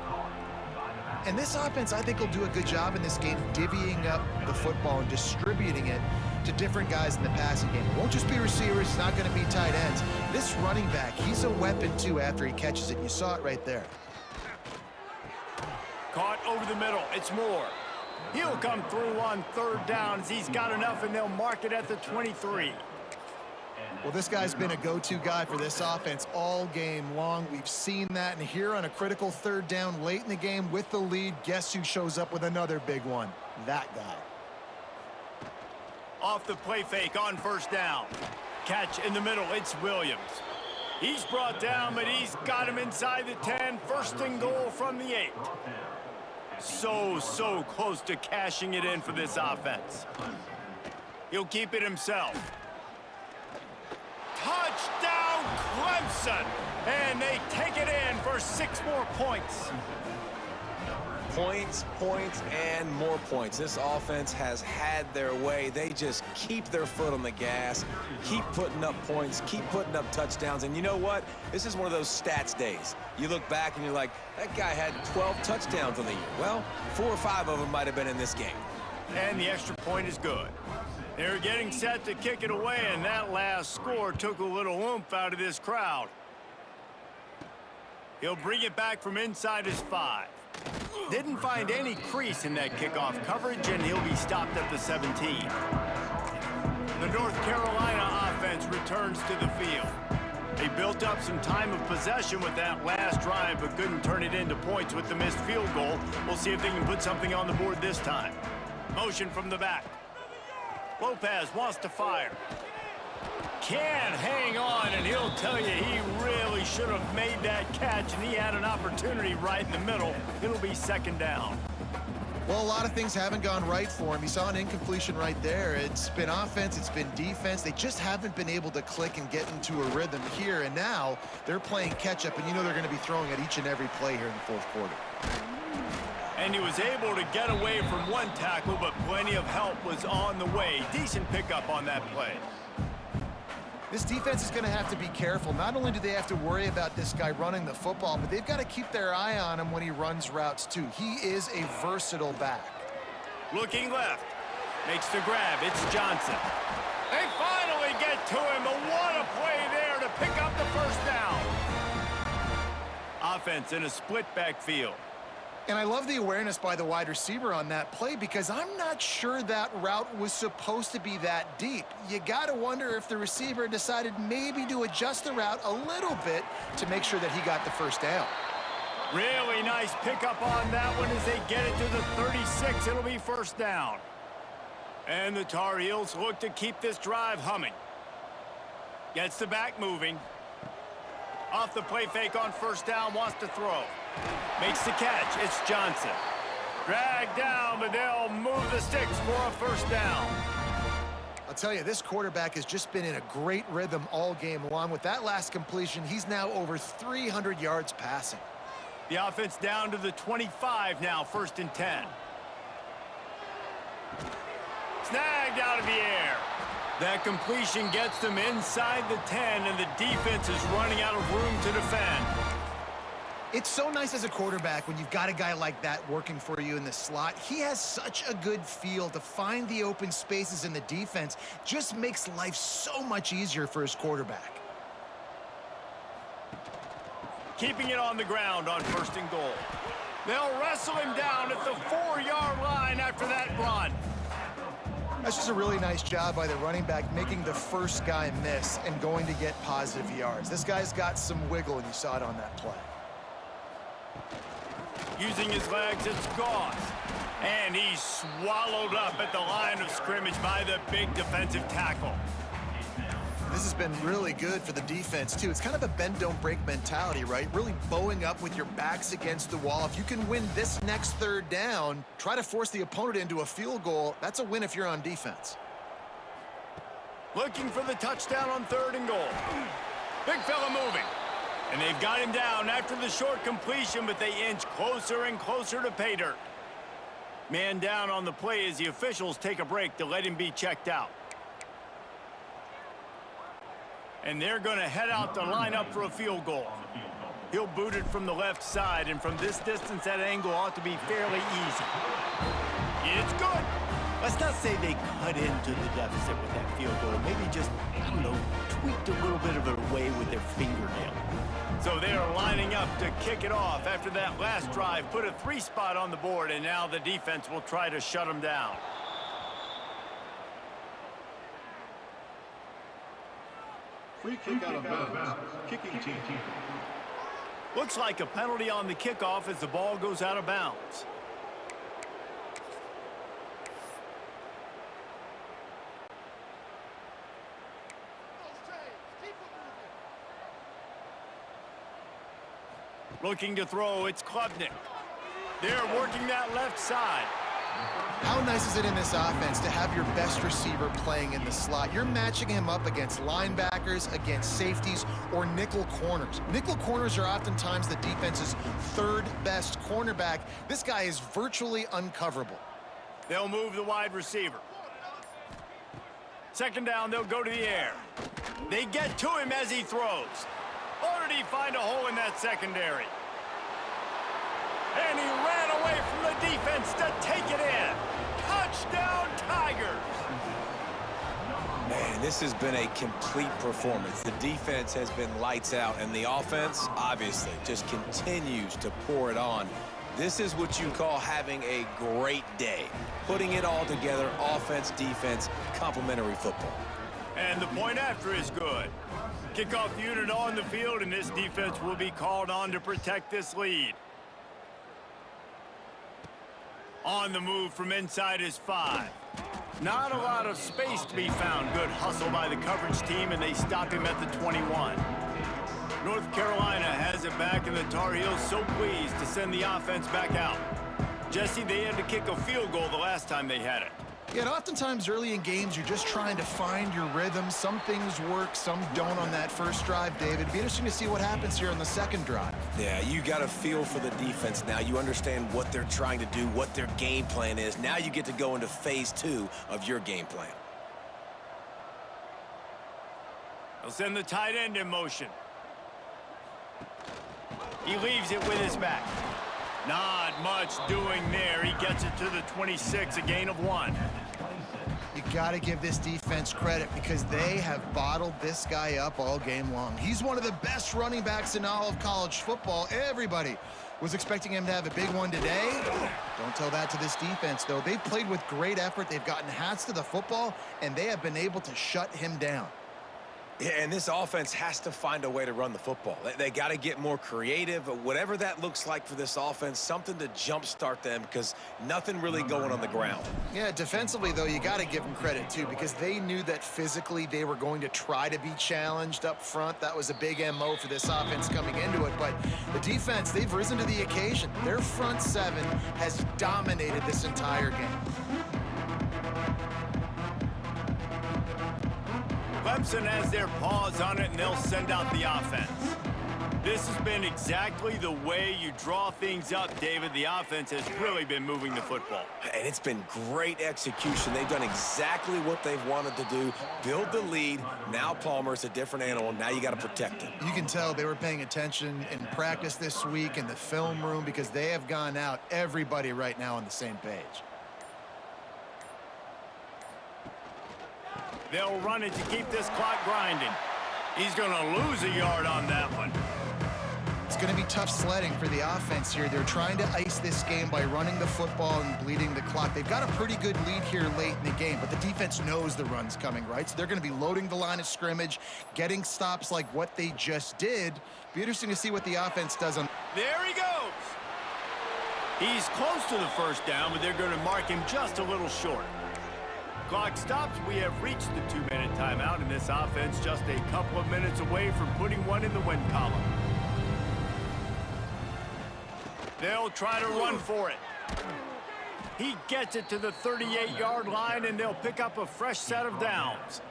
And this offense, I think, will do a good job in this game divvying up the football and distributing it to different guys in the passing game. It won't just be receivers. It's not going to be tight ends. This running back, he's a weapon, too, after he catches it. You saw it right there. Caught over the middle. It's Moore. He'll come through on 3rd down as he's got enough, and they'll mark it at the 23. Well, this guy's been a go-to guy for this offense all game long. We've seen that, and here on a critical 3rd down late in the game with the lead, guess who shows up with another big one? That guy. Off the play fake on 1st down. Catch in the middle, it's Williams. He's brought down, but he's got him inside the 10. 1st and goal from the 8. So close to cashing it in for this offense. He'll keep it himself. Touchdown, Clemson! And they take it in for 6 more points. Points, and more points. This offense has had their way. They just keep their foot on the gas, keep putting up points, keep putting up touchdowns. And you know what? This is one of those stats days. You look back and you're like, that guy had 12 touchdowns on the year. Well, 4 or 5 of them might have been in this game. And the extra point is good. They're getting set to kick it away, and that last score took a little oomph out of this crowd. He'll bring it back from inside his 5. Didn't find any crease in that kickoff coverage, and he'll be stopped at the 17. The North Carolina offense returns to the field. They built up some time of possession with that last drive, but couldn't turn it into points with the missed field goal. We'll see if they can put something on the board this time. Motion from the back. Lopez wants to fire. Can't hang on, and he'll tell you he really should have made that catch, and he had an opportunity right in the middle. It'll be 2nd down. Well, a lot of things haven't gone right for him. He saw an incompletion right there. It's been offense, it's been defense. They just haven't been able to click and get into a rhythm here, and now they're playing catch-up, and you know they're going to be throwing at each and every play here in the 4th quarter. And he was able to get away from one tackle, but plenty of help was on the way. Decent pickup on that play. This defense is going to have to be careful. Not only do they have to worry about this guy running the football, but they've got to keep their eye on him when he runs routes, too. He is a versatile back. Looking left. Makes the grab. It's Johnson. They finally get to him, but what a play there to pick up the 1st down. Offense in a split backfield. And I love the awareness by the wide receiver on that play because I'm not sure that route was supposed to be that deep. You got to wonder if the receiver decided maybe to adjust the route a little bit to make sure that he got the first down. Really nice pickup on that one as they get it to the 36. It'll be first down. And the Tar Heels look to keep this drive humming. Gets the back moving. Off the play fake on first down, wants to throw. Makes the catch. It's Johnson. Dragged down, but they'll move the sticks for a first down. I'll tell you, this quarterback has just been in a great rhythm all game long. With that last completion, he's now over 300 yards passing. The offense down to the 25 now, 1st and 10. Snagged out of the air. That completion gets them inside the 10, and the defense is running out of room to defend. It's so nice as a quarterback when you've got a guy like that working for you in the slot. He has such a good feel to find the open spaces in the defense. Just makes life so much easier for his quarterback. Keeping it on the ground on 1st and goal. They'll wrestle him down at the 4-yard line after that run. That's just a really nice job by the running back, making the first guy miss and going to get positive yards. This guy's got some wiggle, and you saw it on that play. Using his legs, it's Goss. And he's swallowed up at the line of scrimmage by the big defensive tackle. This has been really good for the defense, too. It's kind of a bend-don't-break mentality, right? Really bowing up with your backs against the wall. If you can win this next 3rd down, try to force the opponent into a field goal. That's a win if you're on defense. Looking for the touchdown on 3rd and goal. Big fella moving. And they've got him down after the short completion, but they inch closer and closer to pay dirt. Man down on the play as the officials take a break to let him be checked out. And they're going to head out to line up for a field goal. He'll boot it from the left side, and from this distance, that angle ought to be fairly easy. It's good. Let's not say they cut into the deficit with that field goal. Maybe just, I don't know, tweaked a little bit of it away with their fingernail. So they're lining up to kick it off after that last drive. Put a 3 spot on the board, and now the defense will try to shut them down. Free kick out of bounds. Kicking team. Looks like a penalty on the kickoff as the ball goes out of bounds. Looking to throw, it's Klubnik. They're working that left side. How nice is it in this offense to have your best receiver playing in the slot? You're matching him up against linebackers, against safeties, or nickel corners. Nickel corners are oftentimes the defense's 3rd best cornerback. This guy is virtually uncoverable. They'll move the wide receiver. 2nd down, they'll go to the air. They get to him as he throws. Or did he find a hole in that secondary? And he ran away from the defense to take it in. Touchdown, Tigers! Man, this has been a complete performance. The defense has been lights out, and the offense, obviously, just continues to pour it on. This is what you call having a great day. Putting it all together, offense, defense, complementary football. And the point after is good. Kickoff unit on the field, and this defense will be called on to protect this lead. On the move from inside is 5. Not a lot of space to be found. Good hustle by the coverage team, and they stop him at the 21. North Carolina has it back, and the Tar Heels so pleased to send the offense back out. Jesse, they had to kick a field goal the last time they had it. Yeah, and oftentimes early in games, you're just trying to find your rhythm. Some things work, some don't on that first drive, David. It'd be interesting to see what happens here on the 2nd drive. Yeah, you got a feel for the defense now. You understand what they're trying to do, what their game plan is. Now you get to go into phase 2 of your game plan. They'll send the tight end in motion. He leaves it with his back. Not much doing there. He gets it to the 26, a gain of 1. You got to give this defense credit because they have bottled this guy up all game long. He's one of the best running backs in all of college football. Everybody Was expecting him to have a big one today. Don't tell that to this defense, though. They've played with great effort. They've gotten hats to the football, and they have been able to shut him down. Yeah, and this offense has to find a way to run the football. They got to get more creative. Whatever that looks like for this offense, something to jumpstart them because nothing really going on the ground. Yeah, defensively, though, you got to give them credit, too, because they knew that physically they were going to try to be challenged up front. That was a big MO for this offense coming into it. But the defense, they've risen to the occasion. Their front seven has dominated this entire game. Clemson has their paws on it, and they'll send out the offense. This has been exactly the way you draw things up, David. The offense has really been moving the football. And it's been great execution. They've done exactly what they've wanted to do. Build the lead. Now Palmer's a different animal. Now you got to protect him. You can tell they were paying attention in practice this week in the film room because they have gone out, everybody right now on the same page. They'll run it to keep this clock grinding. He's going to lose a yard on that one. It's going to be tough sledding for the offense here. They're trying to ice this game by running the football and bleeding the clock. They've got a pretty good lead here late in the game, but the defense knows the run's coming, right? So they're going to be loading the line of scrimmage, getting stops like what they just did. Be interesting to see what the offense does on. There he goes. He's close to the first down, but they're going to mark him just a little short. Clock stops. We have reached the 2-minute timeout, and this offense just a couple of minutes away from putting one in the win column. They'll try to run for it. He gets it to the 38-yard line, and they'll pick up a fresh set of downs.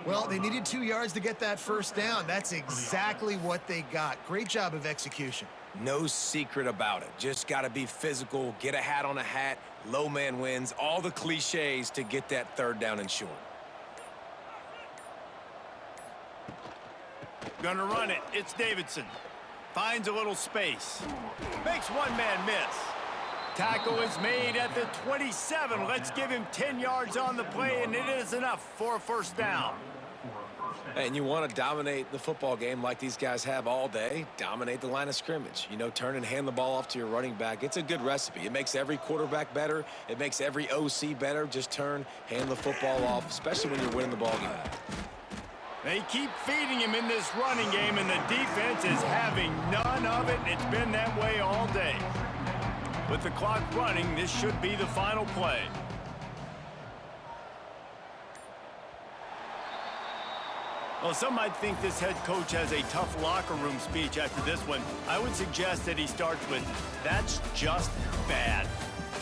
Well, they needed 2 yards to get that first down. That's exactly what they got. Great job of execution. No secret about it. Just got to be physical, get a hat on a hat, low man wins, all the cliches to get that third down and short. Gonna run it. It's Davidson. Finds a little space. Makes one man miss. Tackle is made at the 27. Let's give him 10 yards on the play, and it is enough for a first down. And you want to dominate the football game like these guys have all day, dominate the line of scrimmage. You know, turn and hand the ball off to your running back. It's a good recipe. It makes every quarterback better. It makes every OC better. Just turn, hand the football off, especially when you're winning the ball game. They keep feeding him in this running game, and the defense is having none of it. It's been that way all day. With the clock running, this should be the final play. Well, some might think this head coach has a tough locker room speech after this one. I would suggest that he starts with, "That's just bad."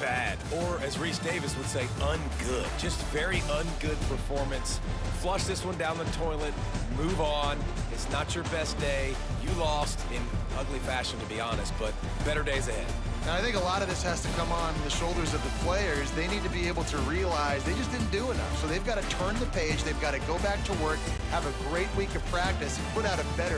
Bad, or as Reese Davis would say, ungood. Just very ungood performance. Flush this one down the toilet, move on. It's not your best day. You lost in ugly fashion, to be honest, but better days ahead. Now, I think a lot of this has to come on the shoulders of the players. They need to be able to realize they just didn't do enough. So they've got to turn the page. They've got to go back to work, have a great week of practice, and put out a better